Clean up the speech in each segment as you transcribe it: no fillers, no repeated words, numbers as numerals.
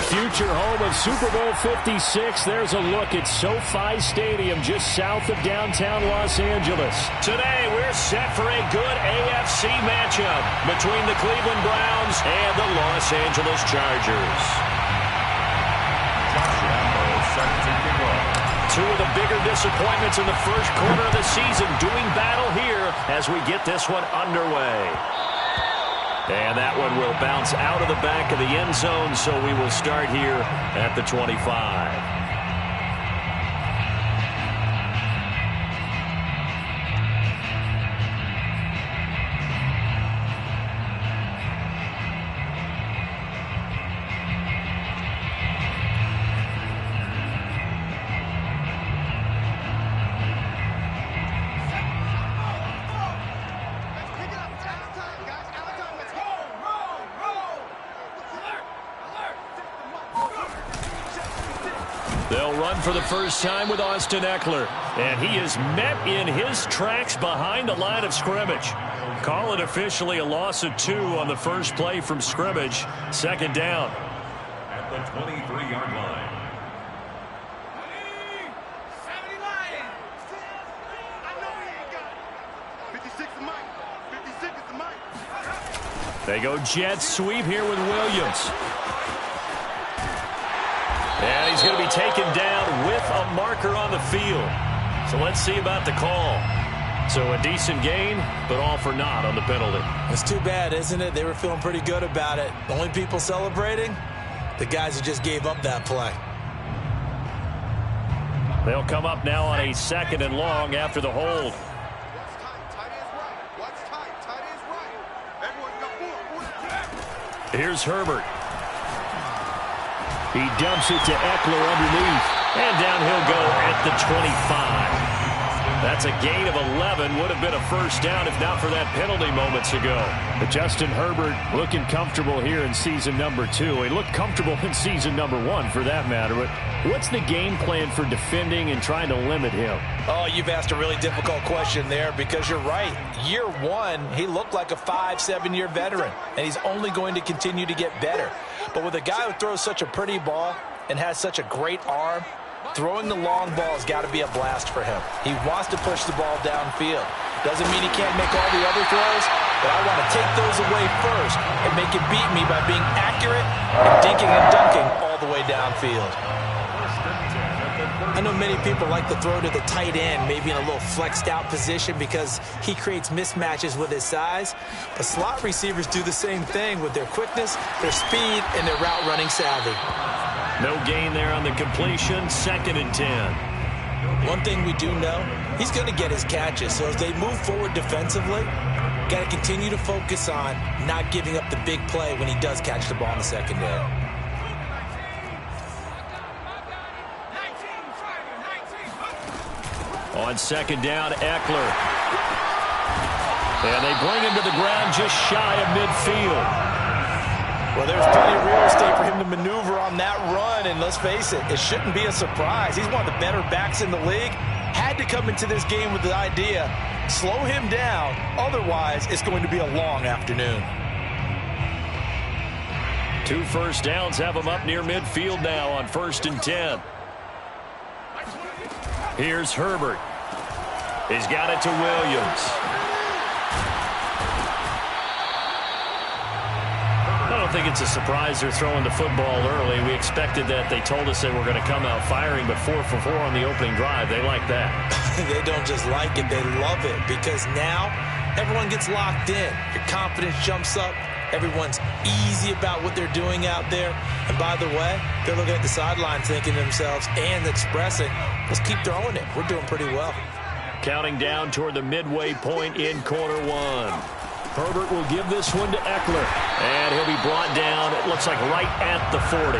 future home of Super Bowl 56. There's a look at SoFi Stadium just south of downtown Los Angeles. Today, we're set for a good AFC matchup between the Cleveland Browns and the Los Angeles Chargers. Two of the bigger disappointments in the first quarter of the season doing battle here as we get this one underway. And that one will bounce out of the back of the end zone, so we will start here at the 25. They'll run for the first time with Austin Eckler. And he is met in his tracks behind the line of scrimmage. Call it officially a loss of 2 on the first play from scrimmage. Second down. At the 23-yard line. They go jet sweep here with Williams. And he's going to be taken down with a marker on the field. So let's see about the call. So a decent gain, but all for naught on the penalty. It's too bad, isn't it? They were feeling pretty good about it. The only people celebrating, the guys who just gave up that play. They'll come up now on a 2nd and long after the hold. Here's Herbert. He dumps it to Eckler underneath. And down he'll go at the 25. That's a gain of 11. Would have been a first down if not for that penalty moments ago. But Justin Herbert looking comfortable here in season number 2. He looked comfortable in season number 1 for that matter. But what's the game plan for defending and trying to limit him? Oh, you've asked a really difficult question there because you're right. Year 1, he looked like a 5-7-year veteran. And he's only going to continue to get better. But with a guy who throws such a pretty ball and has such a great arm, throwing the long ball has got to be a blast for him. He wants to push the ball downfield. Doesn't mean he can't make all the other throws, but I want to take those away first and make it beat me by being accurate and dinking and dunking all the way downfield. I know many people like to throw to the tight end, maybe in a little flexed out position because he creates mismatches with his size. But slot receivers do the same thing with their quickness, their speed, and their route running savvy. No gain there on the completion. 2nd and 10. One thing we do know, he's going to get his catches. So as they move forward defensively, got to continue to focus on not giving up the big play when he does catch the ball in the secondary. On 2nd down, Eckler. And they bring him to the ground just shy of midfield. Well, there's plenty of real estate for him to maneuver on that run, and let's face it, it shouldn't be a surprise. He's one of the better backs in the league. Had to come into this game with the idea, slow him down, otherwise it's going to be a long afternoon. 2 first downs have him up near midfield now on 1st and 10. Here's Herbert. He's got it to Williams. I don't think it's a surprise they're throwing the football early. We expected that. They told us they were going to come out firing, but 4 for 4 on the opening drive. They like that. They don't just like it, they love it, because now everyone gets locked in. Your confidence jumps up. Everyone's easy about what they're doing out there. And by the way, they're looking at the sideline thinking to themselves and expressing, let's keep throwing it. We're doing pretty well. Counting down toward the midway point in quarter 1. Herbert will give this one to Eckler. And he'll be brought down, it looks like right at the 40.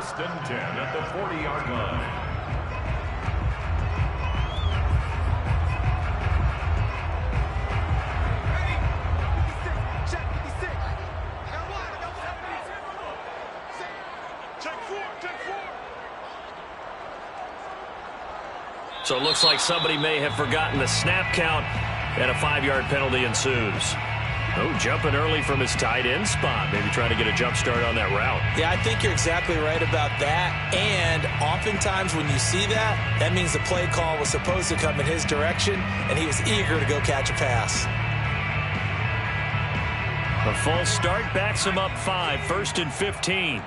First and 10 at the 40-yard line. So it looks like somebody may have forgotten the snap count, and a 5-yard penalty ensues. Oh, jumping early from his tight end spot. Maybe trying to get a jump start on that route. Yeah, I think you're exactly right about that. And oftentimes when you see that, that means the play call was supposed to come in his direction, and he was eager to go catch a pass. A false start backs him up 5, 1st and 15.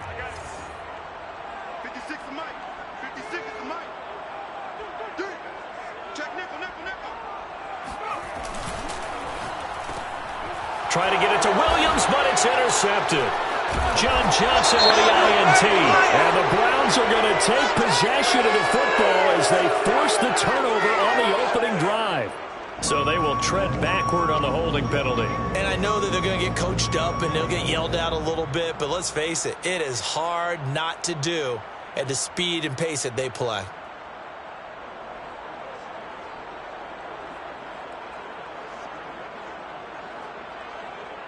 Try to get it to Williams, but it's intercepted. John Johnson with the INT. And the Browns are going to take possession of the football as they force the turnover on the opening drive. So they will tread backward on the holding penalty. And I know that they're going to get coached up and they'll get yelled at a little bit, but let's face it, it is hard not to do at the speed and pace that they play.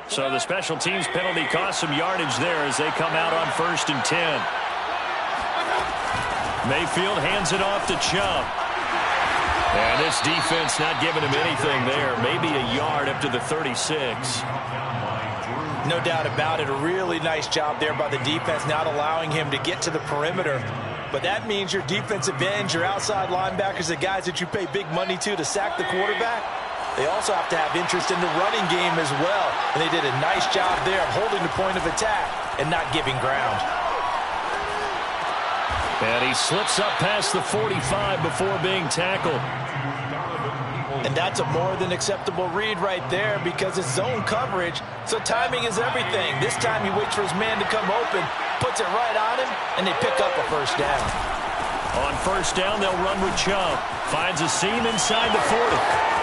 So the special teams penalty cost some yardage there as they come out on 1st and 10. Mayfield hands it off to Chubb. And this defense not giving him anything there. Maybe a yard up to the 36. No doubt about it. A really nice job there by the defense, not allowing him to get to the perimeter. But that means your defensive ends, your outside linebackers, the guys that you pay big money to sack the quarterback, they also have to have interest in the running game as well. And they did a nice job there of holding the point of attack and not giving ground. And he slips up past the 45 before being tackled. And that's a more than acceptable read right there because it's zone coverage, so timing is everything. This time he waits for his man to come open, puts it right on him, and they pick up a first down. On 1st down, they'll run with Chubb. Finds a seam inside the 40.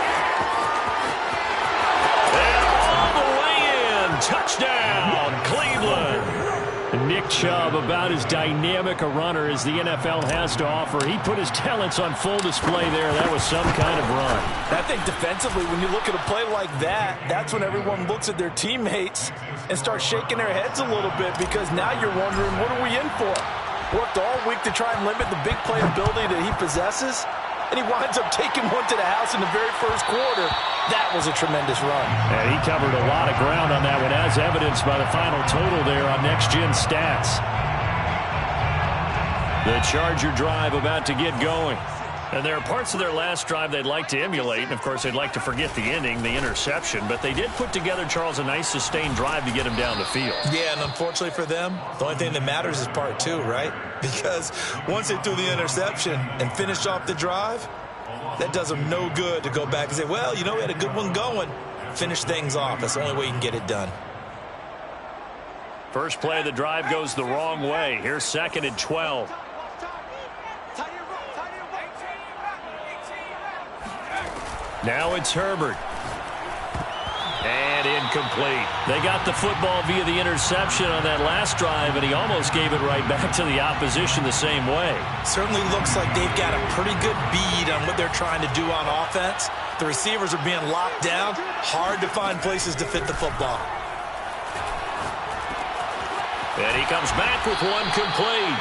Touchdown, Cleveland. Nick Chubb, about as dynamic a runner as the NFL has to offer. He put his talents on full display there. That was some kind of run. I think defensively, when you look at a play like that, that's when everyone looks at their teammates and starts shaking their heads a little bit because now you're wondering, what are we in for? Worked all week to try and limit the big play ability that he possesses, and he winds up taking one to the house in the very first quarter. That was a tremendous run. And he covered a lot of ground on that one, as evidenced by the final total there on Next Gen Stats. The Charger drive about to get going. And there are parts of their last drive they'd like to emulate. And, of course, they'd like to forget the ending, the interception. But they did put together, Charles, a nice sustained drive to get him down the field. Yeah, and unfortunately for them, the only thing that matters is part 2, right? Because once they threw the interception and finished off the drive, that does them no good to go back and say, well, you know, we had a good one going. Finish things off. That's the only way you can get it done. First play of the drive goes the wrong way. Here's 2nd and 12. Now it's Herbert. And incomplete. They got the football via the interception on that last drive, and he almost gave it right back to the opposition the same way. Certainly looks like they've got a pretty good bead on what they're trying to do on offense. The receivers are being locked down. Hard to find places to fit the football. And he comes back with one complete.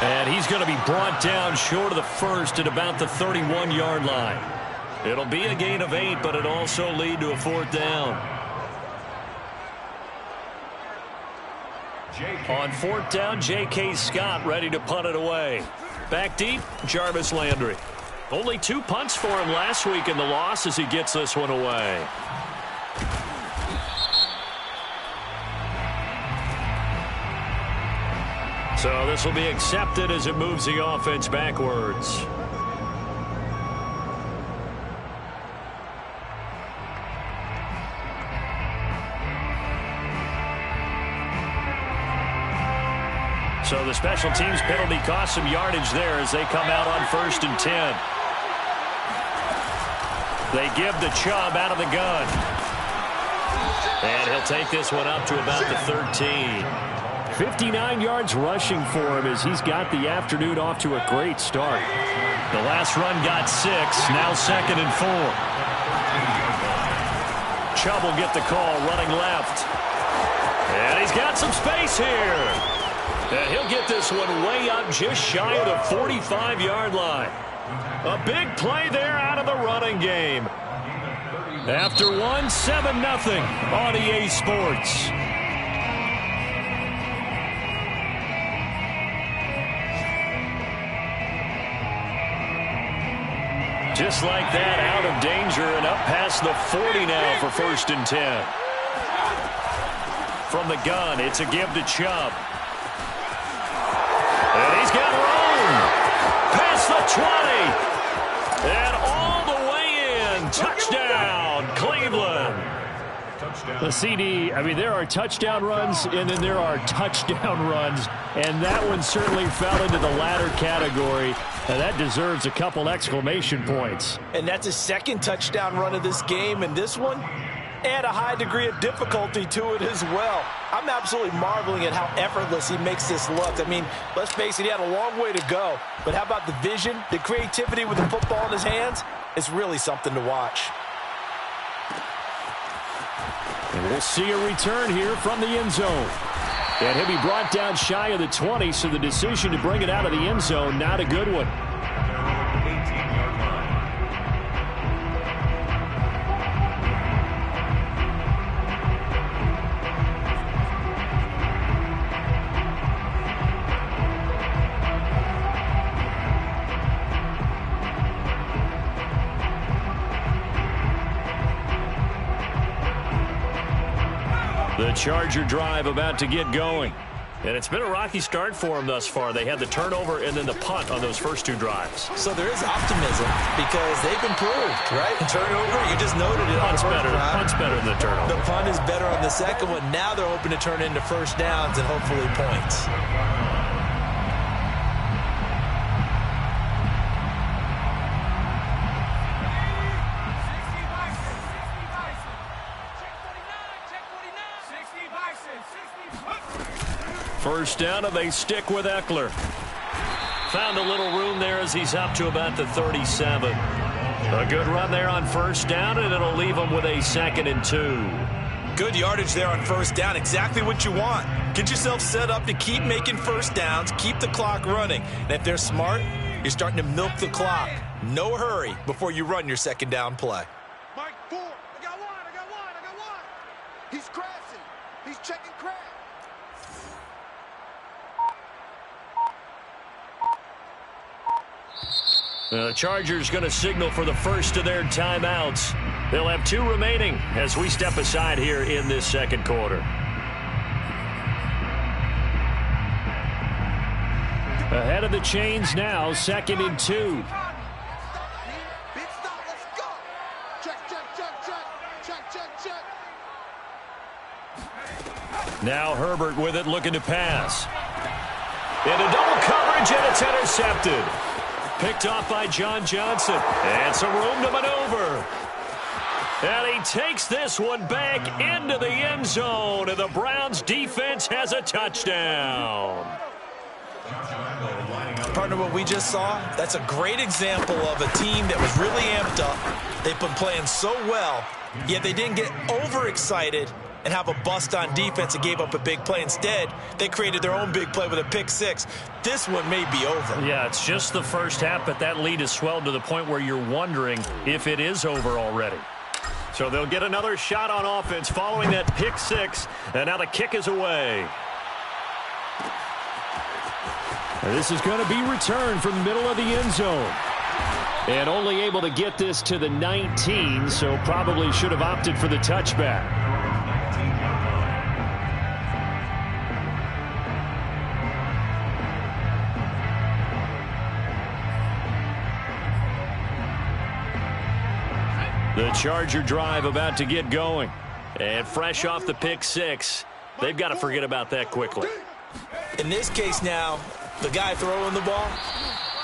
And he's going to be brought down short of the first at about the 31-yard line. It'll be a gain of 8, but it'll also lead to a 4th down. On 4th down, J.K. Scott ready to punt it away. Back deep, Jarvis Landry. Only 2 punts for him last week in the loss as he gets this one away. So this will be accepted as it moves the offense backwards. So the special teams penalty cost some yardage there as they come out on 1st and 10. They give the Chubb out of the gun. And he'll take this one up to about the 13. 59 yards rushing for him as he's got the afternoon off to a great start. The last run got 6, now 2nd and 4. Chubb will get the call, running left. And he's got some space here. And he'll get this one way up just shy of the 45-yard line. A big play there out of the running game. After 1, 7-0 on EA Sports. Just like that, out of danger and up past the 40 now for 1st and 10. From the gun, it's a give to Chubb. And he's got room. Past the 20. And all the way in. Touchdown, Cleveland. The CD, I mean, there are touchdown runs, and then there are touchdown runs. And that one certainly fell into the latter category. And that deserves a couple exclamation points. And that's his 2nd touchdown run of this game. And this one, add a high degree of difficulty to it as well. I'm absolutely marveling at how effortless he makes this look. I mean, let's face it, he had a long way to go. But how about the vision, the creativity with the football in his hands? It's really something to watch. And we'll see a return here from the end zone. And he'll be brought down shy of the 20, so the decision to bring it out of the end zone, not a good one. The Charger drive about to get going. And it's been a rocky start for them thus far. They had the turnover and then the punt on those first 2 drives. So there is optimism because they've improved, right? Turnover, you just noted it. Punt's better than the turnover. The punt is better on the second one. Now they're hoping to turn into first downs and hopefully points. First down, and they stick with Eckler. Found a little room there as he's up to about the 37. A good run there on first down, and it'll leave him with a 2nd and 2. Good yardage there on first down. Exactly what you want. Get yourself set up to keep making first downs, keep the clock running. And if they're smart, you're starting to milk the clock. No hurry before you run your 2nd down play. Mike, 4. I got one. He's crashing. He's checking crash. The Chargers going to signal for the first of their timeouts. They'll have 2 remaining as we step aside here in this 2nd quarter. Ahead of the chains now, 2nd and 2. Big stop, let's go. Check. Now Herbert with it, looking to pass. Into double coverage, and it's intercepted. Picked off by John Johnson. And some room to maneuver. And he takes this one back into the end zone. And the Browns defense has a touchdown. Partner, what we just saw, that's a great example of a team that was really amped up. They've been playing so well, yet they didn't get overexcited and have a bust on defense and gave up a big play. Instead, they created their own big play with a pick 6. This one may be over. Yeah, it's just the first half, but that lead has swelled to the point where you're wondering if it is over already. So they'll get another shot on offense following that pick 6, and now the kick is away. This is going to be returned from the middle of the end zone. And only able to get this to the 19, so probably should have opted for the touchback. The Charger drive about to get going. And fresh off the pick 6, they've got to forget about that quickly. In this case now, the guy throwing the ball,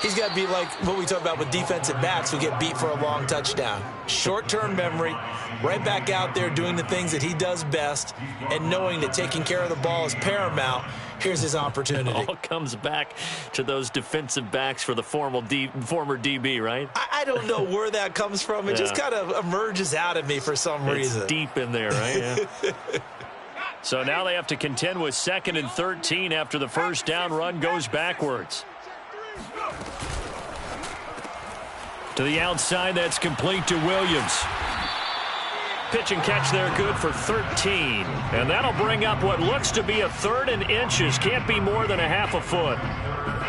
He's got to be like what we talk about with defensive backs who get beat for a long touchdown. Short-term memory, right back out there doing the things that he does best, and knowing that taking care of the ball is paramount. Here's his opportunity. It all comes back to those defensive backs for the former DB, right? I don't know where that comes from. It just kind of emerges out of me for some reason. It's deep in there, right? Yeah. So now they have to contend with 2nd and 13 after the first down run goes backwards. To the outside, that's complete to Williams. Pitch and catch there, good for 13. And that'll bring up what looks to be a 3rd and inches. Can't be more than a half a foot.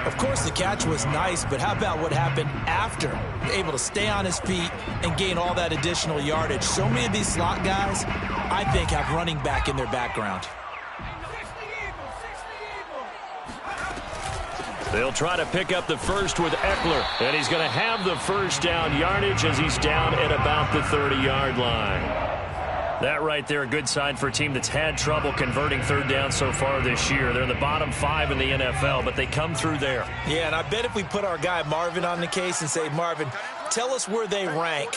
Of course, the catch was nice, but how about what happened after? Able to stay on his feet and gain all that additional yardage. So many of these slot guys, I think, have running back in their background. They'll try to pick up the first with Eckler, and he's going to have the first down yardage as he's down at about the 30-yard line. That right there, a good sign for a team that's had trouble converting 3rd down so far this year. They're in the bottom 5 in the NFL, but they come through there. Yeah, and I bet if we put our guy Marvin on the case and say, Marvin, tell us where they rank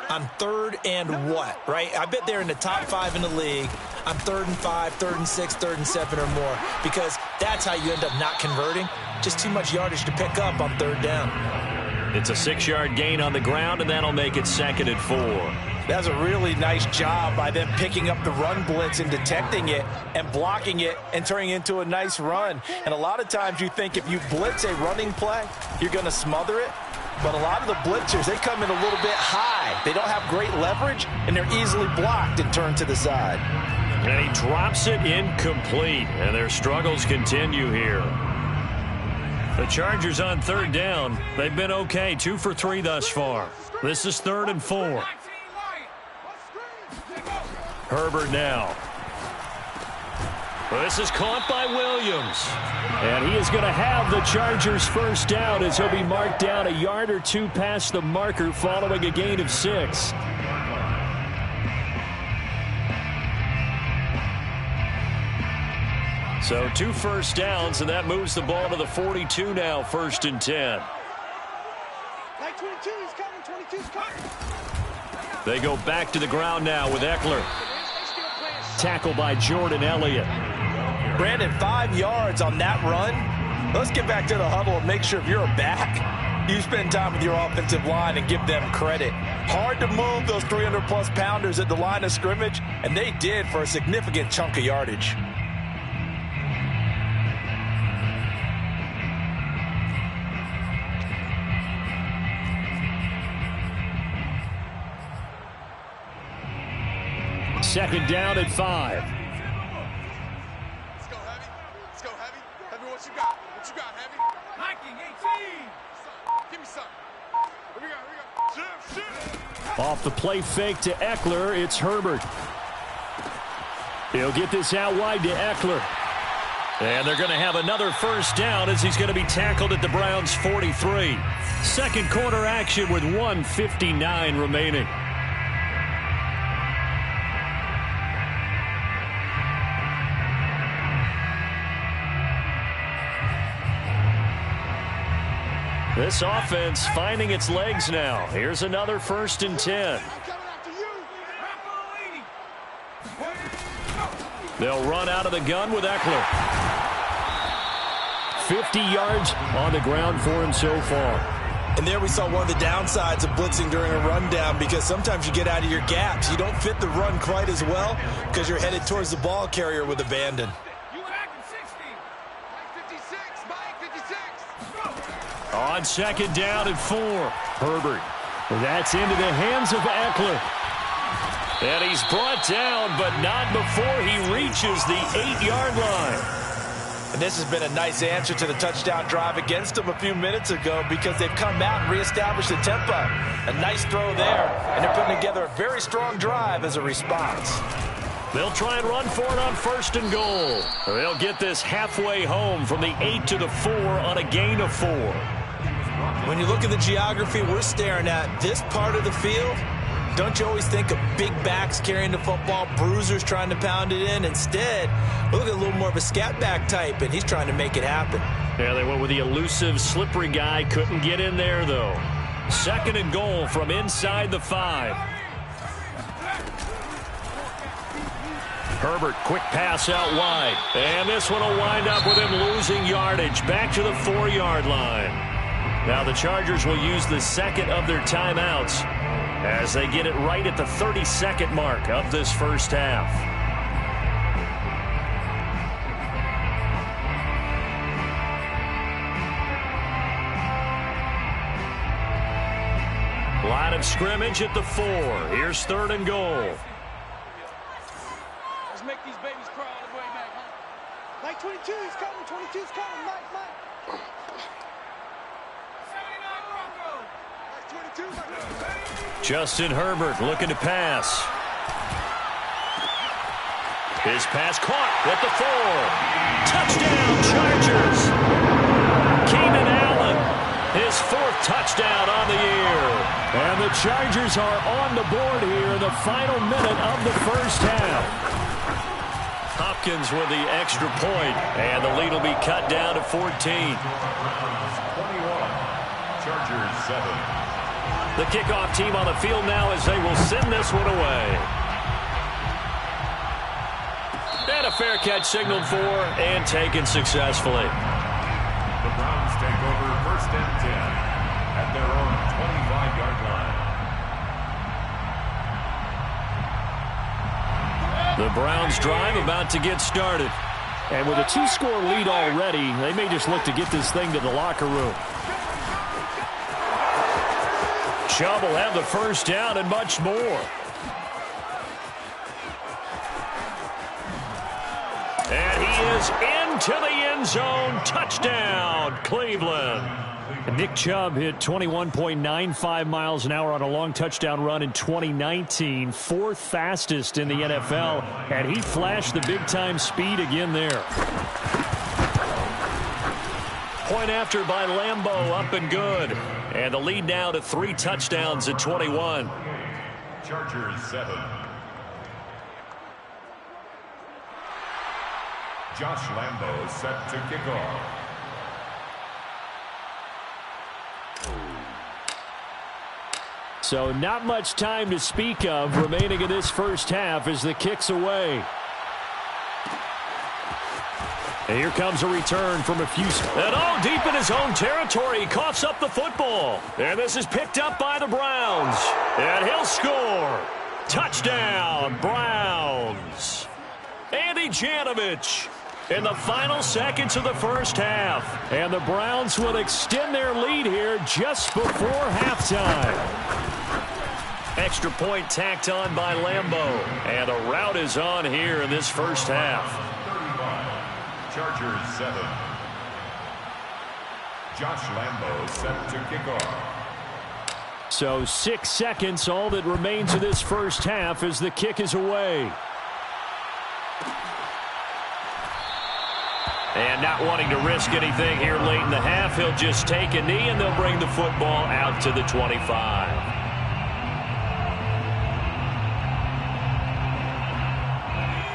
on 3rd and what, right? I bet they're in the top 5 in the league on 3rd and 5, 3rd and 6, 3rd and 7 or more, because that's how you end up not converting. Just too much yardage to pick up on 3rd down. It's a 6-yard gain on the ground, and that'll make it 2nd and 4. That's a really nice job by them picking up the run blitz and detecting it and blocking it and turning it into a nice run. And a lot of times you think if you blitz a running play, you're going to smother it. But a lot of the blitzers, they come in a little bit high. They don't have great leverage, and they're easily blocked and turned to the side. And he drops it incomplete, and their struggles continue here. The Chargers on 3rd down. They've been okay, 2 for 3 thus far. This is 3rd and 4. Herbert now. Well, this is caught by Williams. And he is going to have the Chargers first down as he'll be marked down a yard or 2 past the marker following a gain of 6. So 2 first downs, and that moves the ball to the 42 now, 1st and 10. Like 22, he's coming, 22's coming. They go back to the ground now with Eckler. Tackle by Jordan Elliott. Brandon, 5 yards on that run. Let's get back to the huddle and make sure if you're a back, you spend time with your offensive line and give them credit. Hard to move those 300-plus pounders at the line of scrimmage, and they did for a significant chunk of yardage. Second down at 5. Let's go, Heavy. Let's go, Heavy. Heavy, what you got? What you got, Heavy? Hiking 18. Give me some. Here we go. Off the play fake to Eckler, it's Herbert. He'll get this out wide to Eckler. And they're going to have another first down as he's going to be tackled at the Browns' 43. Second quarter action with 1:59 remaining. This offense finding its legs now. Here's another 1st and 10. They'll run out of the gun with Eckler. 50 yards on the ground for him so far. And there we saw one of the downsides of blitzing during a rundown, because sometimes you get out of your gaps. You don't fit the run quite as well because you're headed towards the ball carrier with abandon. On 2nd down and 4. Herbert. That's into the hands of Eckler. And he's brought down, but not before he reaches the 8-yard line. And this has been a nice answer to the touchdown drive against them a few minutes ago, because they've come out and reestablished the tempo. A nice throw there, and they're putting together a very strong drive as a response. They'll try and run for it on 1st and goal. They'll get this halfway home from the 8 to the 4 on a gain of 4. When you look at the geography we're staring at, this part of the field, don't you always think of big backs carrying the football, bruisers trying to pound it in? Instead, we look at a little more of a scat back type, and he's trying to make it happen. Yeah, they went with the elusive, slippery guy. Couldn't get in there, though. 2nd and goal from inside the 5. Herbert, quick pass out wide. And this one will wind up with him losing yardage. Back to the 4-yard line. Now the Chargers will use the 2nd of their timeouts as they get it right at the 32nd mark of this first half. Line of scrimmage at the 4. Here's 3rd and goal. Let's make these babies cry all the way back home. Mike 22 is coming. 22 is coming. Mike. Mike 22. Justin Herbert looking to pass. His pass caught at the 4. Touchdown, Chargers. Keenan Allen, his 4th touchdown on the year. And the Chargers are on the board here in the final minute of the first half. Hopkins with the extra point, and the lead will be cut down to 14. 21. Chargers 7. The kickoff team on the field now as they will send this one away. And a fair catch signaled for and taken successfully. The Browns take over 1st and 10 at their own 25-yard line. The Browns drive about to get started. And with a 2-score lead already, they may just look to get this thing to the locker room. Chubb will have the first down and much more. And he is into the end zone. Touchdown, Cleveland. Nick Chubb hit 21.95 miles an hour on a long touchdown run in 2019, 4th fastest in the NFL, and he flashed the big-time speed again there. Point after by Lambeau, up and good. And the lead now to 3 touchdowns at 21. Chargers 7. Josh Lambeau set to kick off. So not much time to speak of remaining in this first half as the kick's away. And here comes a return from a few. And deep in his own territory. He coughs up the football. And this is picked up by the Browns. And he'll score. Touchdown, Browns. Andy Janovich in the final seconds of the first half. And the Browns will extend their lead here just before halftime. Extra point tacked on by Lambeau. And a rout is on here in this first half. Chargers 7. Josh Lambeau set to kick off. So 6 seconds, all that remains of this first half as the kick is away. And not wanting to risk anything here late in the half, he'll just take a knee and they'll bring the football out to the 25.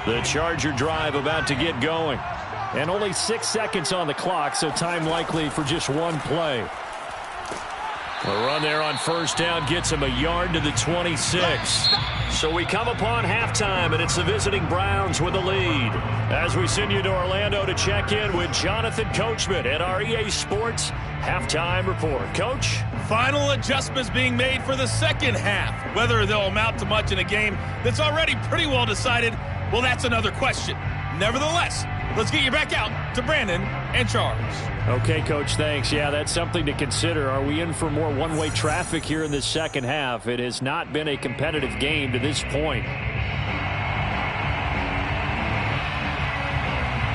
The Charger drive about to get going. And only 6 seconds on the clock, so time likely for just one play. A run there on first down gets him a yard to the 26. So we come upon halftime, and it's the visiting Browns with the lead. As we send you to Orlando to check in with Jonathan Coachman at our EA Sports Halftime Report. Coach? Final adjustments being made for the second half. Whether they'll amount to much in a game that's already pretty well decided, well, that's another question. Nevertheless, let's get you back out to Brandon and Charles. Okay, Coach, thanks. Yeah, that's something to consider. Are we in for more one-way traffic here in this second half? It has not been a competitive game to this point.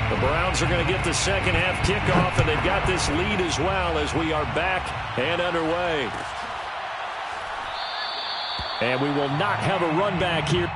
The Browns are going to get the second half kickoff, and they've got this lead as well as we are back and underway. And we will not have a run back here.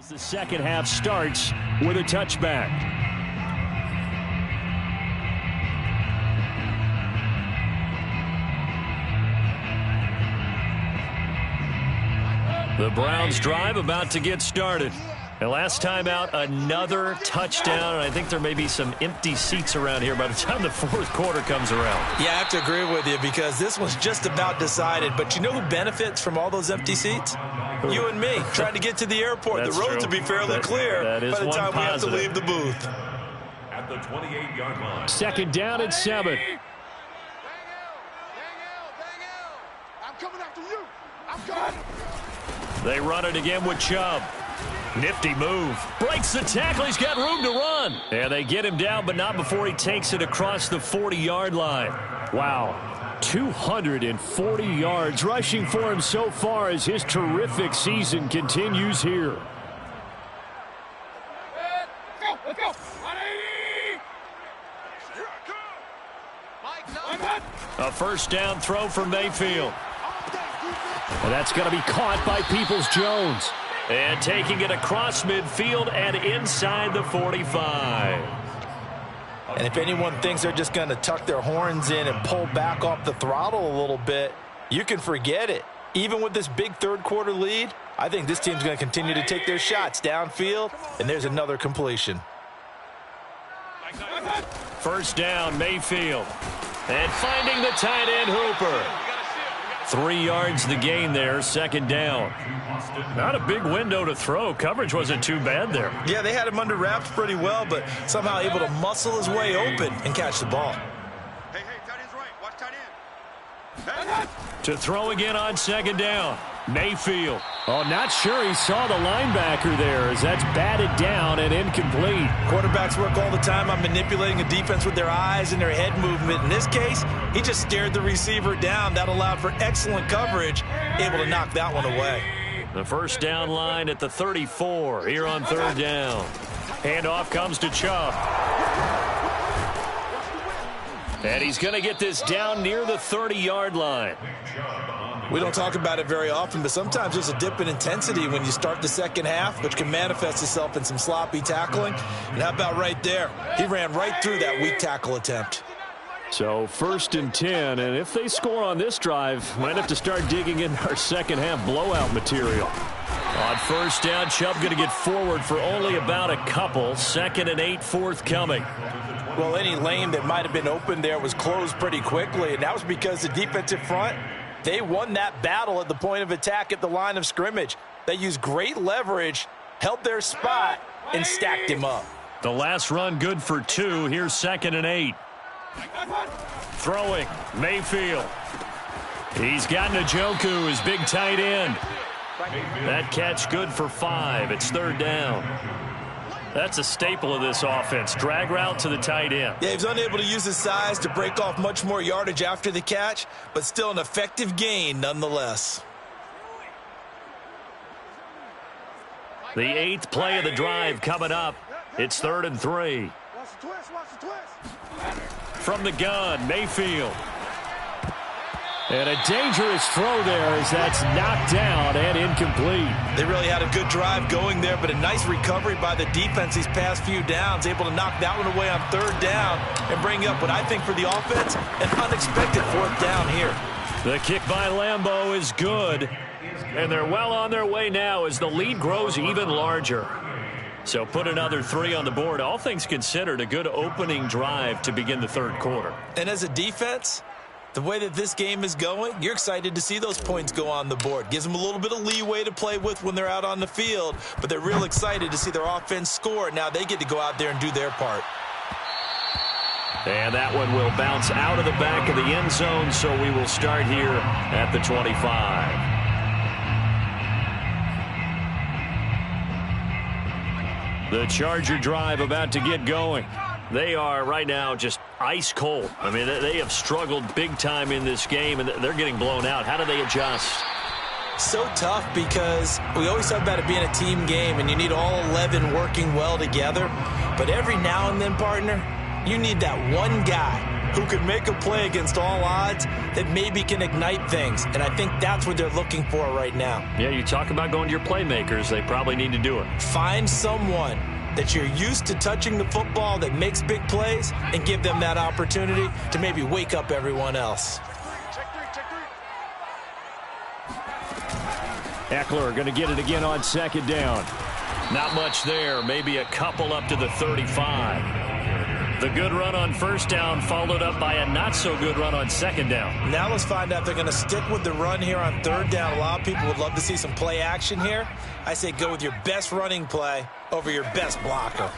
As the second half starts with a touchback. The Browns drive about to get started. And last time out, another touchdown. And I think there may be some empty seats around here by the time the fourth quarter comes around. Yeah, I have to agree with you because this one's just about decided. But you know who benefits from all those empty seats? You and me, trying to get to the airport. That's the road true. to be fairly clear that is by the time we have to positive. leave the booth. At the 28-yard line. Second down and 7. Daniel! I'm coming after you! I'm coming! They run it again with Chubb. Nifty move. Breaks the tackle. He's got room to run. And they get him down, but not before he takes it across the 40-yard line. Wow. 240 yards rushing for him so far as his terrific season continues here. Let's go! A first down throw for Mayfield. And that's going to be caught by Peoples-Jones. And taking it across midfield and inside the 45. And if anyone thinks they're just going to tuck their horns in and pull back off the throttle a little bit, you can forget it. Even with this big third quarter lead, I think this team's going to continue to take their shots downfield, and there's another completion. First down, Mayfield. And finding the tight end, Hooper. 3 yards the gain there, second down. Not a big window to throw. Coverage wasn't too bad there. Yeah, they had him under wraps pretty well, but somehow able to muscle his way open and catch the ball. Hey, tight end's right. Watch tight end. To throw again on second down, Mayfield. Oh, not sure he saw the linebacker there as that's batted down and incomplete. Quarterbacks work all the time on manipulating a defense with their eyes and their head movement. In this case, he just stared the receiver down. That allowed for excellent coverage, able to knock that one away. The first down line at the 34 here on third down. Handoff comes to Chubb. And he's going to get this down near the 30-yard line. We don't talk about it very often, but sometimes there's a dip in intensity when you start the second half, which can manifest itself in some sloppy tackling. And how about right there? He ran right through that weak tackle attempt. So first and 10, and if they score on this drive, might have to start digging in our second half blowout material. On first down, Chubb going to get forward for only about a couple. 2nd and 8 forthcoming. Well, any lane that might have been open there was closed pretty quickly, and that was because the defensive front, they won that battle at the point of attack at the line of scrimmage. They used great leverage, held their spot, and stacked him up. The last run good for 2. Here's 2nd and 8. Throwing, Mayfield. He's got Njoku, his big tight end. That catch good for 5. It's third down. That's a staple of this offense. Drag route to the tight end. Yeah, he was unable to use his size to break off much more yardage after the catch, but still an effective gain nonetheless. The 8th play of the drive coming up. It's 3rd and 3. Watch the twist. From the gun, Mayfield. And a dangerous throw there as that's knocked down and incomplete. They really had a good drive going there, but a nice recovery by the defense these past few downs, able to knock that one away on third down and bring up what I think for the offense, an unexpected fourth down here. The kick by Lambeau is good, and they're well on their way now as the lead grows even larger. So put another 3 on the board. All things considered, a good opening drive to begin the third quarter. And as a defense, the way that this game is going, you're excited to see those points go on the board. Gives them a little bit of leeway to play with when they're out on the field, but they're real excited to see their offense score. Now they get to go out there and do their part. And that one will bounce out of the back of the end zone, so we will start here at the 25. The Charger drive about to get going. They are right now just ice cold. I mean, they have struggled big time in this game, and they're getting blown out. How do they adjust? So tough because we always talk about it being a team game, and you need all 11 working well together. But every now and then, partner, you need that one guy who can make a play against all odds that maybe can ignite things. And I think that's what they're looking for right now. Yeah, you talk about going to your playmakers. They probably need to do it. Find someone that you're used to touching the football that makes big plays and give them that opportunity to maybe wake up everyone else. Eckler going to get it again on second down. Not much there. Maybe a couple up to the 35. The good run on first down followed up by a not-so-good run on second down. Now let's find out if they're going to stick with the run here on third down. A lot of people would love to see some play action here. I say go with your best running play over your best blocker.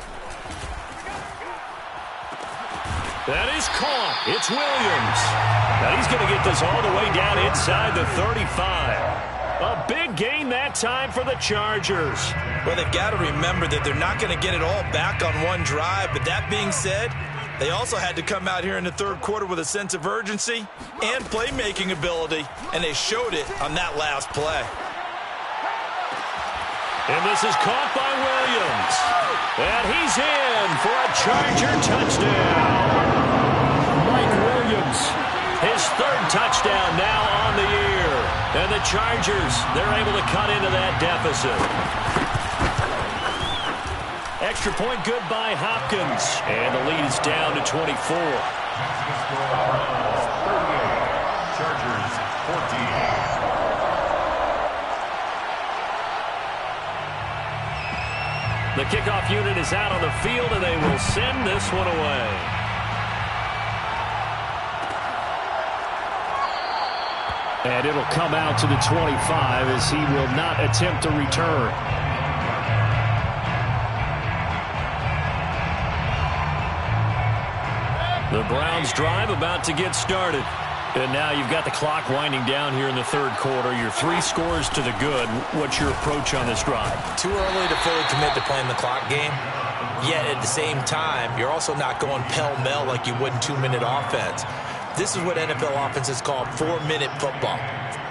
That is caught. It's Williams. Now he's going to get this all the way down inside the 35. A big gain that time for the Chargers. Well, they've got to remember that they're not going to get it all back on one drive. But that being said, they also had to come out here in the third quarter with a sense of urgency and playmaking ability, and they showed it on that last play. And this is caught by Williams. And he's in for a Charger touchdown. Mike Williams, his third touchdown now on the year. And the Chargers, they're able to cut into that deficit. Extra point good by Hopkins. And the lead is down to 24. Chargers 14. The kickoff unit is out on the field, and they will send this one away. And it'll come out to the 25 as he will not attempt to return. The Browns drive about to get started. And now you've got the clock winding down here in the third quarter. Your 3 scores to the good. What's your approach on this drive? Too early to fully commit to playing the clock game. Yet at the same time, you're also not going pell-mell like you would in 2-minute offense. This is what NFL offenses call 4-minute football.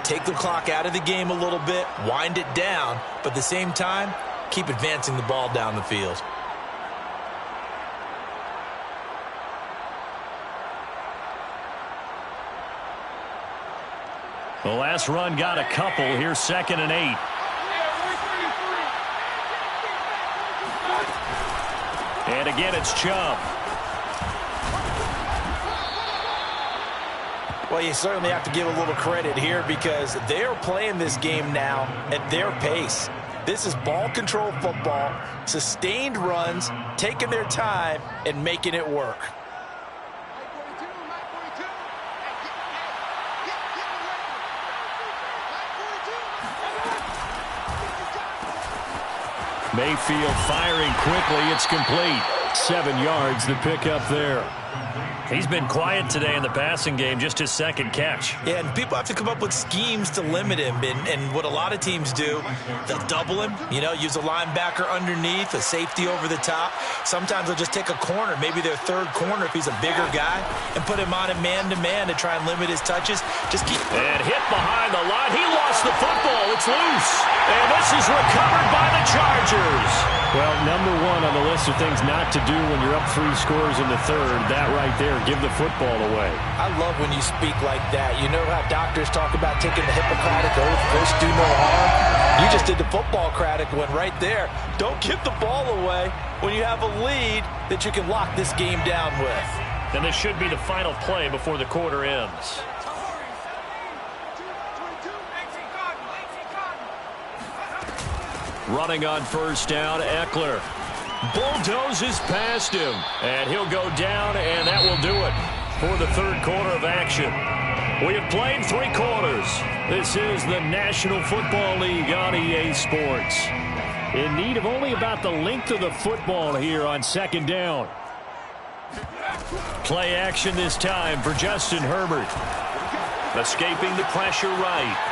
Take the clock out of the game a little bit, wind it down, but at the same time, keep advancing the ball down the field. The last run got a couple. Here's 2nd and 8. And again, it's Chubb. Well, you certainly have to give a little credit here because they're playing this game now at their pace. This is ball control football, sustained runs, taking their time, and making it work. Mayfield firing quickly. It's complete. 7 yards, the pickup there. He's been quiet today in the passing game, just his 2nd catch. Yeah, and people have to come up with schemes to limit him. And what a lot of teams do, they'll double him, use a linebacker underneath, a safety over the top. Sometimes they'll just take a corner, maybe their 3rd corner if he's a bigger guy, and put him on a man-to-man to try and limit his touches. And hit behind the line. He lost the football. It's loose. And this is recovered by the Chargers. Well, number 1 on the list of things not to do when you're up 3 scores in the third, that right there, give the football away. I love when you speak like that. You know how doctors talk about taking the Hippocratic oath, first do no harm? You just did the football-cratic one right there. Don't give the ball away when you have a lead that you can lock this game down with. And this should be the final play before the quarter ends. Running on first down, Eckler bulldozes past him, and he'll go down, and that will do it for the third quarter of action. We have played 3 quarters. This is the National Football League on EA Sports. In need of only about the length of the football here on 2nd down. Play action this time for Justin Herbert. Escaping the pressure right.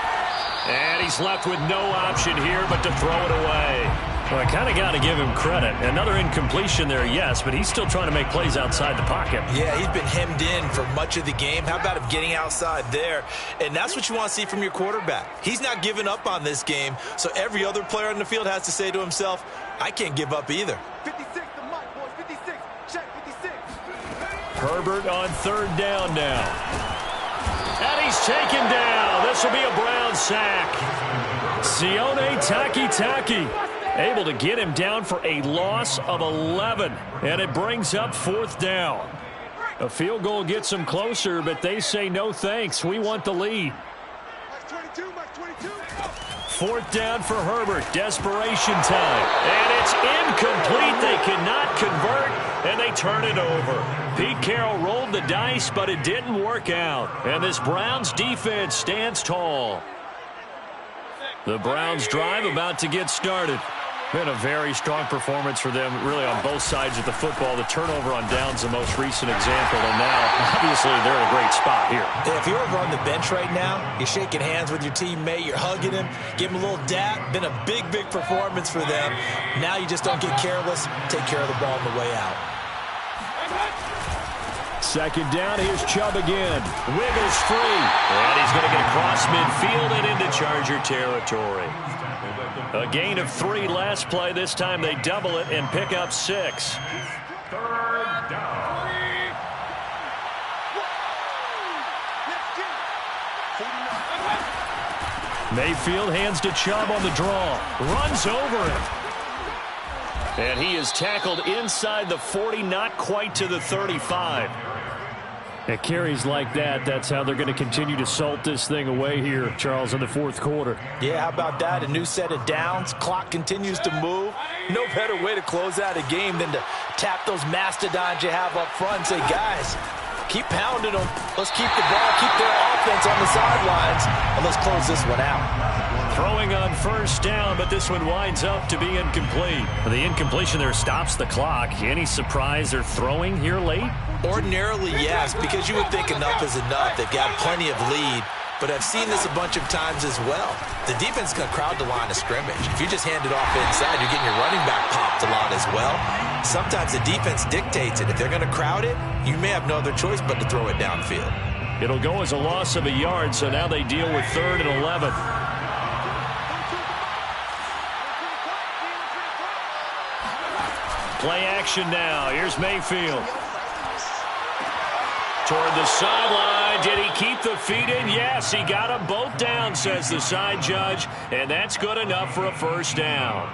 And he's left with no option here but to throw it away. Well, I kind of got to give him credit. Another incompletion there, yes, but he's still trying to make plays outside the pocket. Yeah, he's been hemmed in for much of the game. How about him getting outside there? And that's what you want to see from your quarterback. He's not giving up on this game, so every other player on the field has to say to himself, I can't give up either. 56, the mic, boys, 56. Check, 56. Herbert on third down now. And he's taken down. This will be a Brown sack. Sione Takitaki able to get him down for a loss of 11. And it brings up fourth down. A field goal gets them closer, but they say no thanks. We want the lead. Fourth down for Herbert. Desperation time. And it's incomplete. They cannot convert, and they turn it over. Pete Carroll rolled the dice, but it didn't work out. And this Browns defense stands tall. The Browns drive about to get started. Been a very strong performance for them, really, on both sides of the football. The turnover on downs, the most recent example, and now, obviously, they're in a great spot here. If you're over on the bench right now, you're shaking hands with your teammate, you're hugging him, give him a little dap. Been a big, big performance for them. Now you just don't get careless. Take care of the ball on the way out. Second down, here's Chubb again. Wiggles free. And he's going to get across midfield and into Charger territory. A gain of 3 last play. This time they double it and pick up 6. Third down. Mayfield hands to Chubb on the draw. Runs over him. And he is tackled inside the 40, not quite to the 35. At carries like that, that's how they're going to continue to salt this thing away here, Charles, in the fourth quarter. Yeah, how about that? A new set of downs. Clock continues to move. No better way to close out a game than to tap those mastodons you have up front and say, guys, keep pounding them. Let's keep the ball, keep their offense on the sidelines, and let's close this one out. Throwing on first down, but this one winds up to be incomplete. The incompletion there stops the clock. Any surprise they're throwing here late? Ordinarily, yes, because you would think enough is enough. They've got plenty of lead, but I've seen this a bunch of times as well. The defense is going to crowd the line of scrimmage. If you just hand it off inside, you're getting your running back popped a lot as well. Sometimes the defense dictates it. If they're going to crowd it, you may have no other choice but to throw it downfield. It'll go as a loss of a yard, so now they deal with 3rd and 11. Play action now. Here's Mayfield. Toward the sideline. Did he keep the feet in? Yes, he got them both down, says the side judge. And that's good enough for a first down.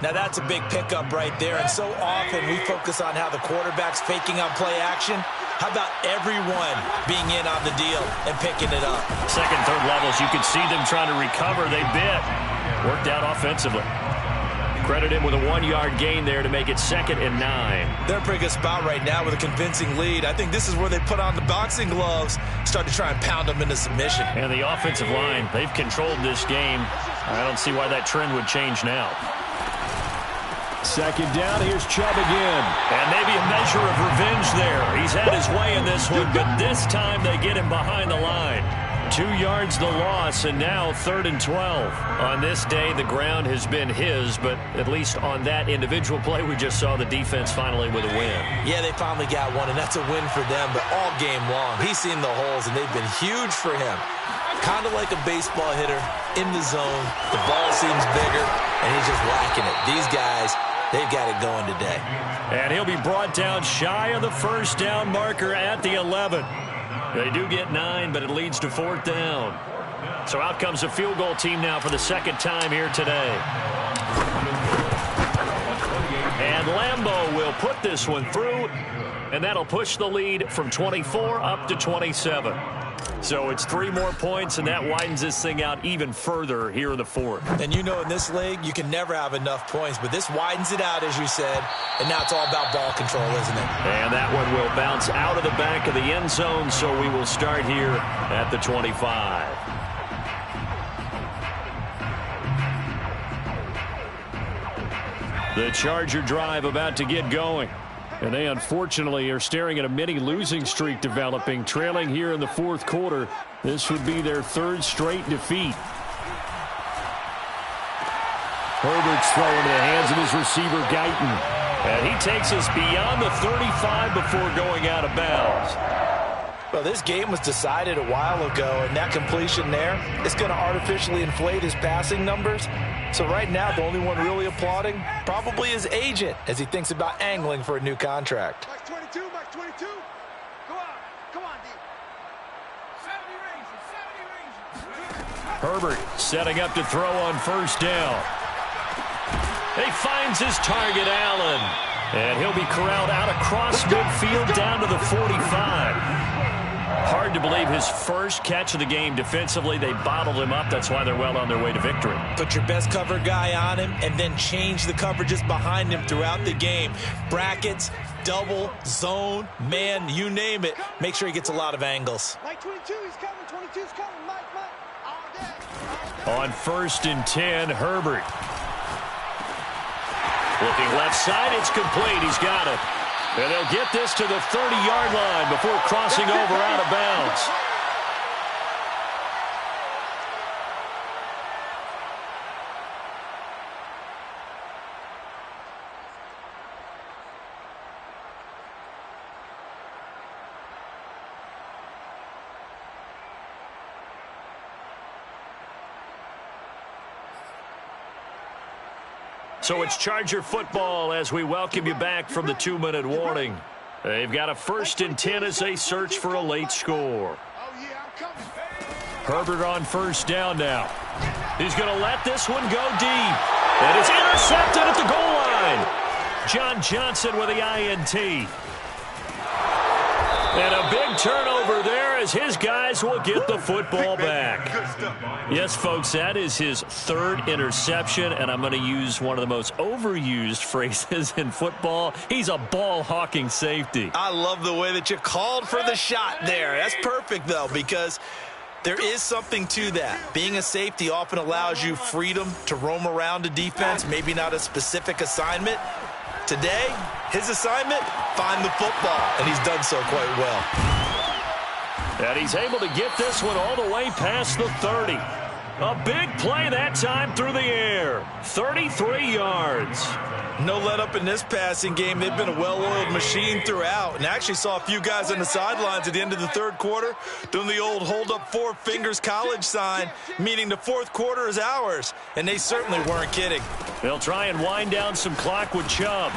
Now that's a big pickup right there. And so often we focus on how the quarterback's faking on play action. How about everyone being in on the deal and picking it up? Second, third levels, you can see them trying to recover. They bit. Worked out offensively. Credit him with a 1-yard gain there to make it 2nd and 9. They're in a pretty good spot right now with a convincing lead. I think this is where they put on the boxing gloves, start to try and pound them into submission. And the offensive line, they've controlled this game. I don't see why that trend would change now. Second down, here's Chubb again. And maybe a measure of revenge there. He's had his way in this one, but this time they get him behind the line. 2 yards the loss, and now 3rd and 12. On this day, the ground has been his, but at least on that individual play, we just saw the defense finally with a win. Yeah, they finally got one, and that's a win for them, but all game long, he's seen the holes, and they've been huge for him. Kind of like a baseball hitter in the zone. The ball seems bigger, and he's just whacking it. These guys, they've got it going today. And he'll be brought down shy of the first down marker at the 11. They do get 9, but it leads to 4th down. So out comes a field goal team now for the 2nd time here today. And Lambeau will put this one through, and that'll push the lead from 24 up to 27. So it's 3 more points, and that widens this thing out even further here in the 4th. And you know in this league, you can never have enough points, but this widens it out, as you said, and now it's all about ball control, isn't it? And that one will bounce out of the back of the end zone, so we will start here at the 25. The Charger drive about to get going. And they unfortunately are staring at a mini losing streak developing, trailing here in the 4th quarter. This would be their 3rd straight defeat. Herbert's throw into the hands of his receiver, Guyton. And he takes us beyond the 35 before going out of bounds. Well, this game was decided a while ago, and that completion there is going to artificially inflate his passing numbers. So right now, the only one really applauding probably his agent as he thinks about angling for a new contract. Max 22, Max 22. Come on, D. 70 ranges. Herbert setting up to throw on first down. He finds his target, Allen. And he'll be corralled out across midfield down to the 45. Hard to believe his first catch of the game defensively. They bottled him up. That's why they're well on their way to victory. Put your best cover guy on him and then change the coverages behind him throughout the game. Brackets, double, zone, man, you name it. Make sure he gets a lot of angles. Mike 22, he's coming. 22's coming. Mike. All day. On 1st and 10, Herbert. Looking left side, it's complete. He's got it. And they'll get this to the 30-yard line before crossing over out of bounds. So it's Charger football as we welcome you back from the 2-minute warning. They've got a 1st and 10 as they search for a late score. Herbert on 1st down now. He's going to let this one go deep. And it's intercepted at the goal line. John Johnson with the INT. And a big turnover there as his guys will get the football back. Yes, folks, that is his 3rd interception, and I'm going to use one of the most overused phrases in football. He's a ball-hawking safety. I love the way that you called for the shot there. That's perfect, though, because there is something to that. Being a safety often allows you freedom to roam around a defense, maybe not a specific assignment. Today, his assignment, find the football, and he's done so quite well. And he's able to get this one all the way past the 30. A big play that time through the air. 33 yards. No let up in this passing game. They've been a well-oiled machine throughout. And actually saw a few guys on the sidelines at the end of the 3rd quarter doing the old hold up 4 fingers college sign, meaning the 4th quarter is ours. And they certainly weren't kidding. They'll try and wind down some clock with Chubb.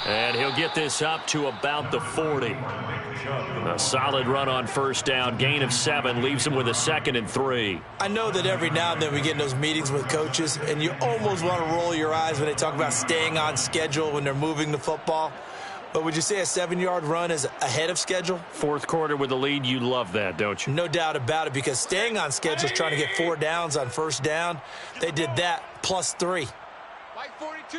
And he'll get this up to about the 40. A solid run on 1st down. Gain of 7 leaves him with a 2nd and 3. I know that every now and then we get in those meetings with coaches, and you almost want to roll your eyes when they talk about staying on schedule when they're moving the football. But would you say a 7-yard run is ahead of schedule? 4th quarter with the lead, you love that, don't you? No doubt about it, because staying on schedule is trying to get 4 downs on 1st down. They did that plus 3. Mike 42.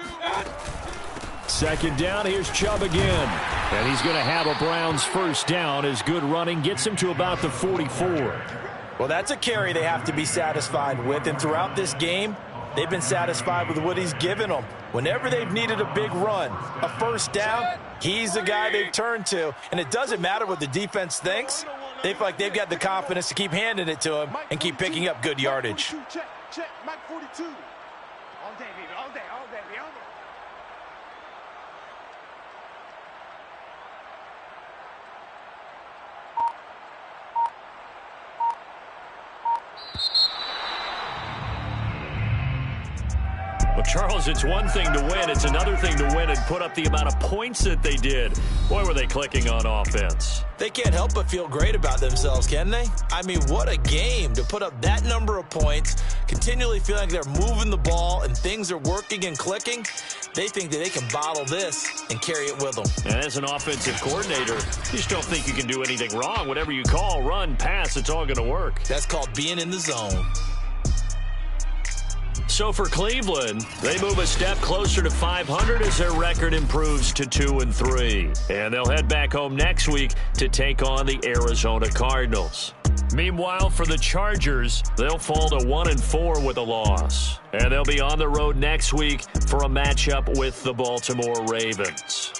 2nd down, here's Chubb again. And he's going to have a Browns 1st down as good running gets him to about the 44. Well, that's a carry they have to be satisfied with. And throughout this game, they've been satisfied with what he's given them. Whenever they've needed a big run, a 1st down, he's the guy they've turned to. And it doesn't matter what the defense thinks. They feel like they've got the confidence to keep handing it to him and keep picking up good yardage. Check, Mike 42. All day, baby, all day, all day, all day. Well, Charles, it's one thing to win. It's another thing to win and put up the amount of points that they did. Boy, were they clicking on offense. They can't help but feel great about themselves, can they? I mean, what a game to put up that number of points, continually feeling like they're moving the ball and things are working and clicking. They think that they can bottle this and carry it with them. And as an offensive coordinator, you just don't think you can do anything wrong. Whatever you call, run, pass, it's all going to work. That's called being in the zone. So for Cleveland, they move a step closer to 500 as their record improves to 2-3. And they'll head back home next week to take on the Arizona Cardinals. Meanwhile, for the Chargers, they'll fall to 1-4 with a loss. And they'll be on the road next week for a matchup with the Baltimore Ravens.